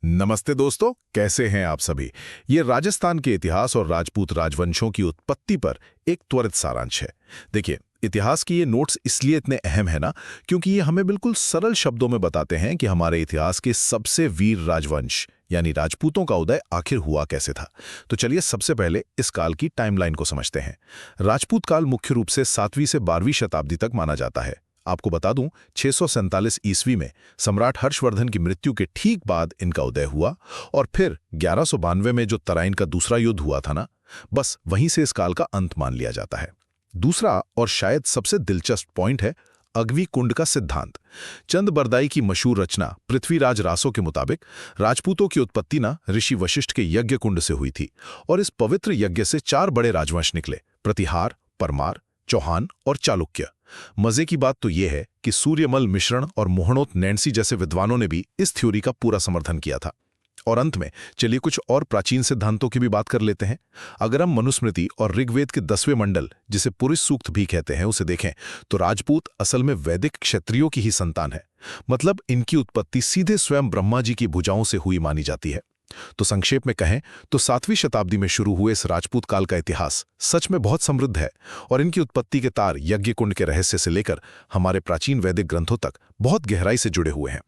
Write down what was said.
नमस्ते दोस्तों, कैसे हैं आप सभी। ये राजस्थान के इतिहास और राजपूत राजवंशों की उत्पत्ति पर एक त्वरित सारांश है। देखिए, इतिहास की ये नोट्स इसलिए इतने अहम है ना, क्योंकि ये हमें बिल्कुल सरल शब्दों में बताते हैं कि हमारे इतिहास के सबसे वीर राजवंश यानी राजपूतों का उदय आखिर हुआ कैसे था। तो चलिए सबसे पहले इस काल की टाइमलाइन को समझते हैं। राजपूत काल मुख्य रूप से 7वीं से 12वीं शताब्दी तक माना जाता है। आपको बता दूं, 647 ईस्वी में सम्राट हर्षवर्धन की मृत्यु के ठीक बाद इनका उदय हुआ और फिर 1192 में जो तराइन का दूसरा युद्ध हुआ था ना, बस वहीं से इस काल का अंत मान लिया जाता है। दूसरा और शायद सबसे दिलचस्प पॉइंट है अग्नि कुंड का सिद्धांत। चंद बरदाई की मशहूर रचना पृथ्वीराज रासो के मुताबिक राजपूतों की उत्पत्ति ना ऋषि वशिष्ठ के यज्ञ कुंड से हुई थी और इस पवित्र यज्ञ से 4 बड़े राजवंश निकले: प्रतिहार, परमार, चौहान और चालुक्य। मजे की बात तो यह है कि सूर्यमल मिश्रण और मोहनोत नैन्सी जैसे विद्वानों ने भी इस थ्योरी का पूरा समर्थन किया था। और अंत में चलिए कुछ और प्राचीन सिद्धांतों की भी बात कर लेते हैं। अगर हम मनुस्मृति और ऋग्वेद के 10वें मंडल, जिसे पुरुष सूक्त भी कहते हैं, उसे देखें तो राजपूत असल में वैदिक क्षत्रियों की ही संतान है। मतलब इनकी उत्पत्ति सीधे स्वयं ब्रह्मा जी की भुजाओं से हुई मानी जाती है। तो संक्षेप में कहें तो 7वीं शताब्दी में शुरू हुए इस राजपूत काल का इतिहास सच में बहुत समृद्ध है और इनकी उत्पत्ति के तार यज्ञ कुंड के रहस्य से लेकर हमारे प्राचीन वैदिक ग्रंथों तक बहुत गहराई से जुड़े हुए हैं।